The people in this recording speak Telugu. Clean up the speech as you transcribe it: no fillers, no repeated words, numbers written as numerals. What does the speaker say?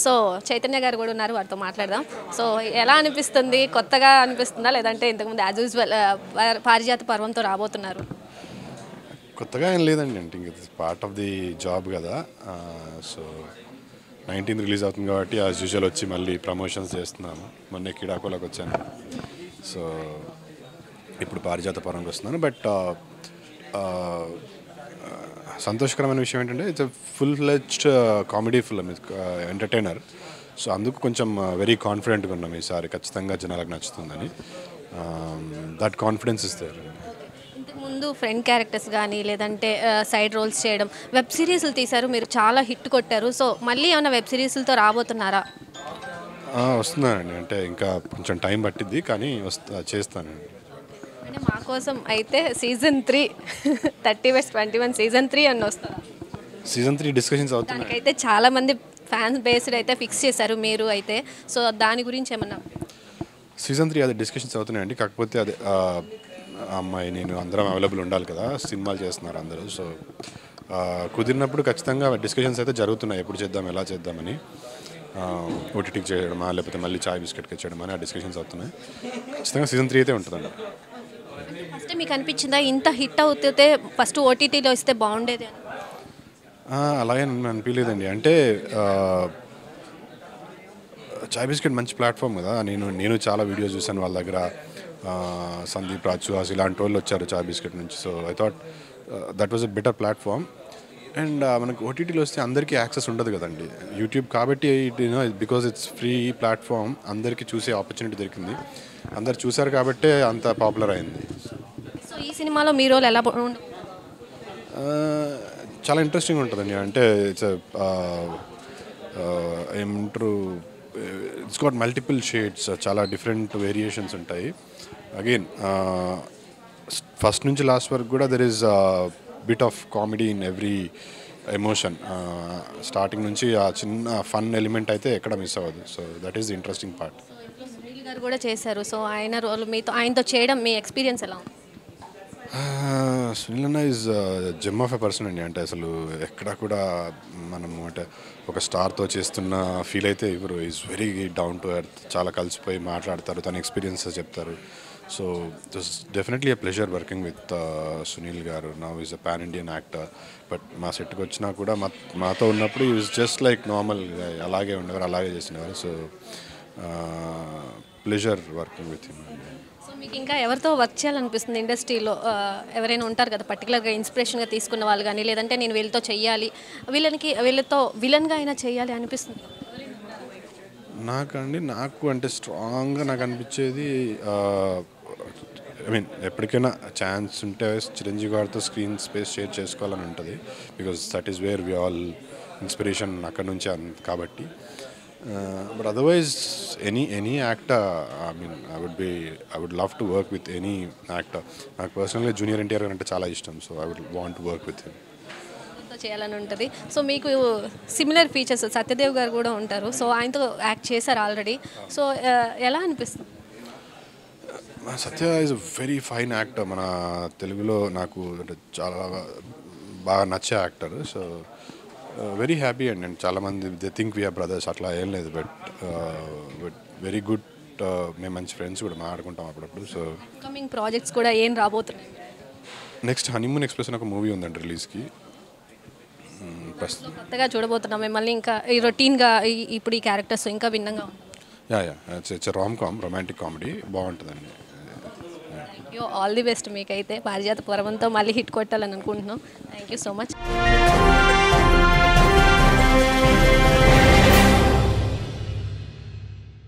సో చైతన్య గారు కూడా ఉన్నారు, వారితో మాట్లాడదాం. సో ఎలా అనిపిస్తుంది, కొత్తగా అనిపిస్తుందా లేదంటే ఇంతకుముందు యాజ్ యూజువల్ పారిజాత పర్వంతో రాబోతున్నారు? కొత్తగా ఏం లేదండి, అంటే ఇంక పార్ట్ ఆఫ్ ది జాబ్ కదా. సో 19th రిలీజ్ అవుతుంది కాబట్టి యాజ్ యూజువల్ వచ్చి మళ్ళీ ప్రమోషన్స్ చేస్తున్నాను. మొన్న కిడాకోలోకి వచ్చాను, సో ఇప్పుడు పారిజాత పర్వంకి వస్తున్నాను. బట్ సంతోషకరమైన విషయం ఏంటంటే it's full fledged comedy film, entertainer. So అందుకు కొంచెం వెరీ కాన్ఫిడెంట్గా ఉన్నాం ఈసారి ఖచ్చితంగా జనాలకు నచ్చుతుందని. దట్ కాన్ఫిడెన్స్ ఇస్తారు. ఇంతకుముందు ఫ్రెండ్ క్యారెక్టర్స్ కానీ లేదంటే సైడ్ రోల్స్ చేయడం, వెబ్ సిరీస్లు తీశారు, మీరు చాలా హిట్ కొట్టారు. సో మళ్ళీ ఏమైనా వెబ్ సిరీస్లతో రాబోతున్నారా? వస్తున్నానండి, అంటే ఇంకా కొంచెం టైం పట్టిద్ది కానీ చేస్తానండి. అంటే మా కోసం అయితే సీజన్ 3 30/21 సీజన్ 3 అని వస్తారు. సీజన్ 3 డిస్కషన్స్ అవుతున్నాయి. దానికైతే చాలా మంది ఫ్యాన్స్ బేస్డ్ అయితే ఫిక్స్ చేశారు మీరు అయితే. సో దాని గురించి ఏమన్నా? సీజన్ 3 అదే డిస్కషన్స్ అవుతున్నాయండి. కాకపోతే అదే అమ్మాయి నేను అందరం అవైలబుల్ ఉండాలి కదా, సినిమాలు చేస్తున్నారు అందరూ. సో కుదిరినప్పుడు ఖచ్చితంగా డిస్కషన్స్ అయితే జరుగుతున్నాయి, ఎప్పుడు చేద్దాం ఎలా చేద్దామని. ఓటీటీకి చేయడమా లేకపోతే మళ్ళీ చాయ్ బిస్కెట్కి చేయడమా అని ఆ డిస్కషన్స్ అవుతున్నాయి. ఖచ్చితంగా సీజన్ 3 అయితే ఉంటుందండి. ఫస్ట్ మీకు అనిపించిందా ఇంత హిట్ అవుతే ఫస్ట్ ఓటీటీలో ఇస్తే బాగుండేది అని? అలాగే అనిపించలేదండి. అంటే చాయ్ బిస్కెట్ మంచి ప్లాట్ఫామ్ కదా. నేను చాలా వీడియోస్ చూసాను వాళ్ళ దగ్గర. సందీప్ రాజువాస్ ఇలాంటి వాళ్ళు వచ్చారు చాయ్ బిస్కెట్ నుంచి. So I thought that was a better platform. And మనకు ఓటీటీలో వస్తే అందరికీ యాక్సెస్ ఉండదు కదండి. యూట్యూబ్ కాబట్టి బికాజ్ ఇట్స్ ఫ్రీ ప్లాట్ఫామ్, అందరికీ చూసే ఆపర్చునిటీ దొరికింది. అందరు చూశారు కాబట్టే అంత పాపులర్ అయింది. సో ఈ సినిమాలో మీ రోల్ ఎలా చాలా ఇంట్రెస్టింగ్ ఉంటుందండి. అంటే ఇట్స్ ఏమంటారు, ఇట్స్ గాట్ మల్టిపుల్ షేడ్స్, చాలా డిఫరెంట్ వేరియేషన్స్ ఉంటాయి. అగైన్ ఫస్ట్ నుంచి లాస్ట్ వరకు కూడా there is bit of comedy in every emotion. Starting నుంచి ఆ చిన్న ఫన్ ఎలిమెంట్ అయితే ఎక్కడ మిస్ అవ్వదు. So that is the interesting part. Sunil గారు కూడా చేశారు. సో ఆయన రోల్ ఆయనతో చేయడం మీ ఎక్స్పీరియన్స్ ఎలా ఉంది? సునీల్ అన్న is gem of a person అండి. అంటే అసలు ఎక్కడ కూడా మనము అంటే ఒక స్టార్తో చేస్తున్న ఫీల్ అయితే ఇవ్వరు. Is very down to earth, చాలా కలిసిపోయి మాట్లాడతారు, తన ఎక్స్పీరియన్సెస్ చెప్తారు. So this definitely a pleasure working with Sunil garu. Now is a pan Indian actor. But మా సెట్కి వచ్చినా కూడా మాతో ఉన్నప్పుడు ఈజ్ జస్ట్ లైక్ నార్మల్, అలాగే ఉండేవారు, అలాగే చేసినవారు. So pleasure working with him. So మీకు ఇంకా ఎవరితో వర్క్ చేయాలనిపిస్తుంది ఇండస్ట్రీలో? ఎవరైనా ఉంటారు కదా పర్టికులర్గా ఇన్స్పిరేషన్గా తీసుకున్న వాళ్ళు కానీ, లేదంటే నేను వీళ్ళతో చెయ్యాలి, వీళ్ళతో విలన్గా అయినా చేయాలి అనిపిస్తుంది? నాకు అంటే స్ట్రాంగ్గా నాకు అనిపించేది, ఐ మీన్ ఎప్పటికైనా ఛాన్స్ ఉంటే చిరంజీవి గారితో స్క్రీన్ స్పేస్ షేర్ చేసుకోవాలని ఉంటుంది. Because that is where we all inspiration అక్కడ నుంచి కాబట్టి. But otherwise any actor, I mean I would love to work with any actor. నాకు పర్సనల్గా జూనియర్ ఎన్టీఆర్ గారు అంటే చాలా ఇష్టం. So I would want to work with him. చేయాలని ఉంటుంది. సో మీకు సిమిలర్ ఫీచర్స్ సత్యదేవ్ గారు కూడా ఉంటారు. సో ఆయనతో యాక్ట్ చేశారు ఆల్రెడీ. సో ఎలా అనిపిస్తుంది? Satya is a very fine actor. మన తెలుగులో నాకు చాలా బాగా నచ్చే యాక్టర్. సో వెరీ హ్యాపీ అండి. అండ్ చాలామంది దే థింక్ వీఆర్ బ్రదర్స్, అట్లా ఏం లేదు. బట్ వెరీ గుడ్, మేము మంచి ఫ్రెండ్స్ కూడా, మాట్లాడుకుంటాం అప్పుడప్పుడు. సో అప్కమింగ్ ప్రాజెక్ట్స్ కూడా ఏం రాబోతున్నాయి? నెక్స్ట్ హనీమూన్ ఎక్స్ప్రెస్ అని ఒక మూవీ ఉందండి రిలీజ్కి. కొత్తగా చూడబోతున్నాం మిమ్మల్ని, ఇంకా ఈ రొటీన్గా ఇప్పుడు ఈ క్యారెక్టర్స్ ఇంకా భిన్నంగా యా ఇట్స్ రొమాంటిక్ కామెడీ, బాగుంటుందండి. Thank you, all the best. మీకైతే పారిజాత పర్వంతో మళ్ళీ హిట్ కొట్టాలని అనుకుంటున్నాం. Thank you so much.